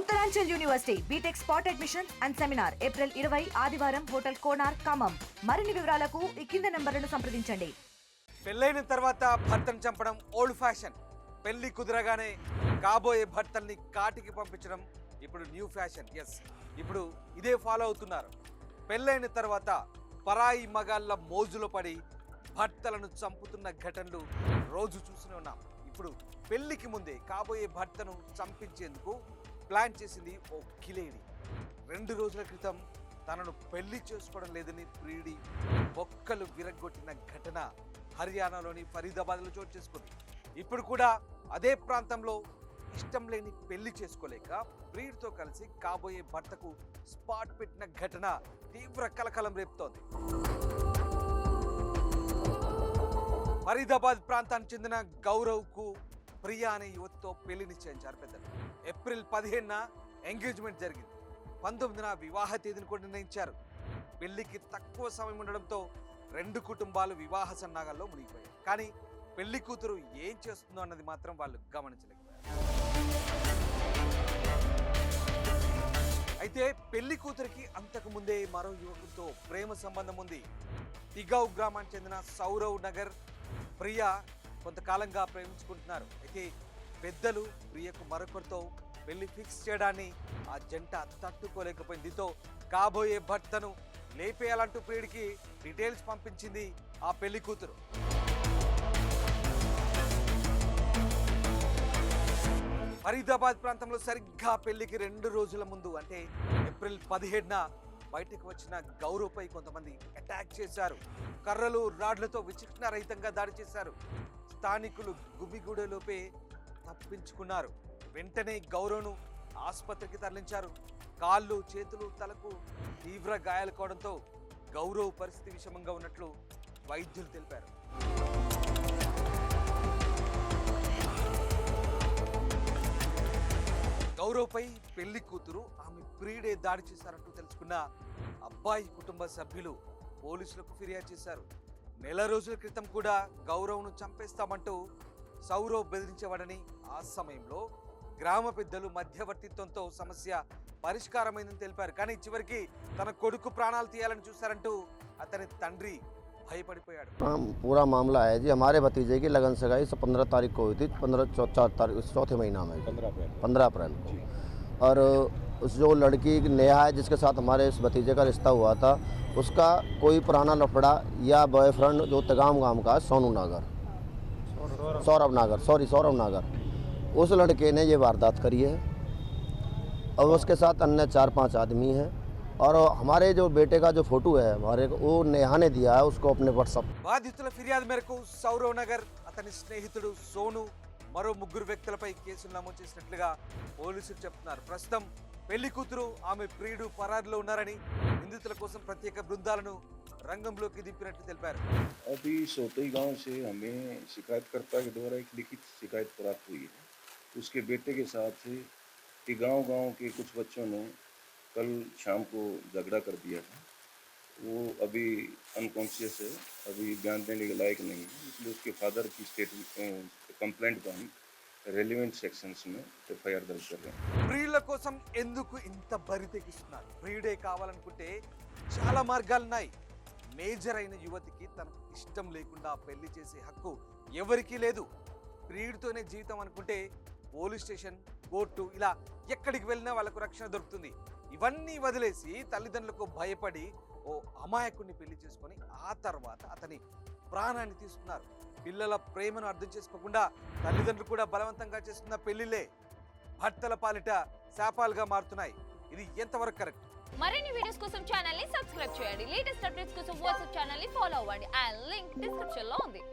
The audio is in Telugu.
Uttaranchal university BTech spot admission and seminar April 20 ఆదివారం హోటల్ కోనార్ ఖమ్మం. మరిన్ని వివరాలకు ఈ కింద నంబర్లను సంప్రదించండి. పెళ్ళైన తర్వాత భర్తను చంపడం ఓల్డ్ ఫ్యాషన్. పెళ్లి కుదరగానే కాబోయే భర్తల్ని కాటికి పంపించడం ఇప్పుడు న్యూ ఫ్యాషన్. ఎస్, ఇప్పుడు ఇదే ఫాలో అవుతున్నారు. పెళ్ళైన తర్వాత పరాయి మగాళ్ళ మోజులో పడి భర్తలను చంపుతున్న ఘటనలు రోజు చూస్తూనే ఉన్నాం. ఇప్పుడు పెళ్లికి ముందే కాబోయే భర్తను చంపించేందుకు ప్లాన్ చేసింది ఓ కిలేడి. 2 రోజుల క్రితం తనను పెళ్లి చేసుకోవడం లేదని ప్రియుడి బొక్కలు విరగ్గొట్టిన ఘటన హర్యానాలోని ఫరీదాబాద్లో చోటు చేసుకుంది. ఇప్పుడు కూడా అదే ప్రాంతంలో ఇష్టం లేని పెళ్లి చేసుకోలేక ప్రియుడితో కలిసి కాబోయే భర్తకు స్పాట్ పెట్టిన ఘటన తీవ్ర కలకలం రేపుతోంది. ఫరీదాబాద్ ప్రాంతానికి చెందిన గౌరవ్కు ప్రియా అనే యువతితో పెళ్లి నిశ్చయించారు పెద్దలు. ఏప్రిల్ 15న ఎంగేజ్మెంట్ జరిగింది. 19న వివాహ తేదీని కూడా నిర్ణయించారు. పెళ్లికి తక్కువ సమయం ఉండడంతో 2 కుటుంబాలు వివాహ సన్నాహాల్లో మునిగిపోయాయి. కానీ పెళ్లి కూతురు ఏం చేస్తుందో అన్నది మాత్రం వాళ్ళు గమనించలేకపోయారు. అయితే పెళ్లి కూతురికి అంతకు ముందే మరో యువకుడితో ప్రేమ సంబంధం ఉంది. తిగౌ గ్రామానికి చెందిన సౌరవ్ నగర్ ప్రియా కొంతకాలంగా ప్రేమించుకుంటున్నారు. అయితే పెద్దలు ప్రియకు మరొకరితో పెళ్లి ఫిక్స్ చేయడాన్ని ఆ జంట తట్టుకోలేకపోయింది. దీంతో కాబోయే భర్తను లేపేయాలంటూ ప్రియుడికి డీటెయిల్స్ పంపించింది ఆ పెళ్లి కూతురు. ఫరీదాబాద్ ప్రాంతంలో సరిగ్గా పెళ్లికి 2 రోజుల ముందు అంటే ఏప్రిల్ 17న బయటకు వచ్చిన గౌరవ్పై కొంతమంది అటాక్ చేశారు. కర్రలు రాడ్లతో విచక్షణ రహితంగా దాడి చేశారు. స్థానికులు గుమిగూడలోపే తప్పించుకున్నారు. వెంటనే గౌరవ్ను ఆసుపత్రికి తరలించారు. కాళ్ళు, చేతులు, తలకు తీవ్ర గాయాలు కావడంతో గౌరవ్ పరిస్థితి విషమంగా ఉన్నట్లు వైద్యులు తెలిపారు. గౌరవ్పై పెళ్లి కూతురు ఆమె ప్రియుడే దాడి చేశారంటూ తెలుసుకున్న అబ్బాయి కుటుంబ సభ్యులు పోలీసులకు ఫిర్యాదు చేశారు. 1 రోజుల క్రితం కూడా గౌరవ్ను చంపేస్తామంటూ సౌరవ్ బెదిరించేవాడని, ఆ సమయంలో గ్రామ పెద్దలు మధ్యవర్తిత్వంతో సమస్య పరిష్కారమైందని తెలిపారు. కానీ చివరికి తన కొడుకు ప్రాణాలు తీయాలని చూశారంటూ అతని తండ్రి భయపడిపోయాడు. पूरा मामला है जी, हमारे भतीजे की लगन सगाई 15 तारीख को हुई थी, 4 तारीख चौथे महीना में 15 अप्रैल को। और उस जो लड़की नेहा है जिसके साथ हमारे इस भतीजे का रिश्ता हुआ था, उसका कोई पुराना लफड़ा या बॉयफ्रेंड जो तगाम गांव का सौरभ नागर उस लड़के ने ये वारदात करी है। और उसके साथ अन्य 4-5 आदमी हैं। और हमारे जो बेटे का जो फोटो है हमारे वो नेहा ने दिया है उसको अपने व्हाट्सएप. బాధితుల ఫిర్యాదు మేరకు సౌరవ్ నగర్, అతని స్నేహితుడు సోను, మరో 3 వ్యక్తులపై కేసులు నమోదు చేసినట్లుగా పోలీసులు చెప్తున్నారు. ప్రస్తుతం పెళ్లి కూతురు, ఆమె ప్రియుడు పరారీలో ఉన్నారని, నిందితుల కోసం ప్రత్యేక బృందాలను రంగంలోకి దింపినట్లు తెలిపారు. अभी सोतई गांव से हमें शिकायतकर्ता के द्वारा एक लिखित शिकायत प्राप्त हुई है. उसके बेटे के साथ गांव के कुछ बच्चों ने कल शाम को झगड़ा कर दिया था. वो अभी अनकॉन्शियस है, अभी बयान देने के लायक नहीं है, इसलिए उसके फादर की कंप्लेंट को हम रेलिवेंट सेक्शंस में एफआईआर दर्ज कर रहे हैं. ప్రియుల కోసం ఎందుకు ఇంత బరి తెగిస్తున్నారు? ప్రియుడే కావాలనుకుంటే చాలా మార్గాలున్నాయి. మేజర్ అయిన యువతికి తనకు ఇష్టం లేకుండా పెళ్లి చేసే హక్కు ఎవరికీ లేదు. ప్రియుడితోనే జీవితం అనుకుంటే పోలీస్ స్టేషన్, కోర్టు, ఇలా ఎక్కడికి వెళ్ళినా వాళ్ళకు రక్షణ దొరుకుతుంది. ఇవన్నీ వదిలేసి తల్లిదండ్రులకు భయపడి ఓ అమాయకుడిని పెళ్లి చేసుకొని ఆ తర్వాత అతని ప్రాణాన్ని తీసుకున్నారు. పిల్లల ప్రేమను అర్థం చేసుకోకుండా తల్లిదండ్రులు కూడా బలవంతంగా చేస్తున్న పెళ్లిలే భర్తల పాలిట శాపాలుగా మారుతున్నాయి. ఇది ఎంతవరకు కరెక్ట్? మరిన్ని వీడియోస్ కోసం ఛానల్ ని సబ్స్క్రైబ్ చేయండి. లేటెస్ట్ అప్డేట్స్ కోసం వాట్సాప్ ఛానల్ ని ఫాలో అవ్వండి. ఆ లింక్ డిస్క్రిప్షన్ లో ఉంది.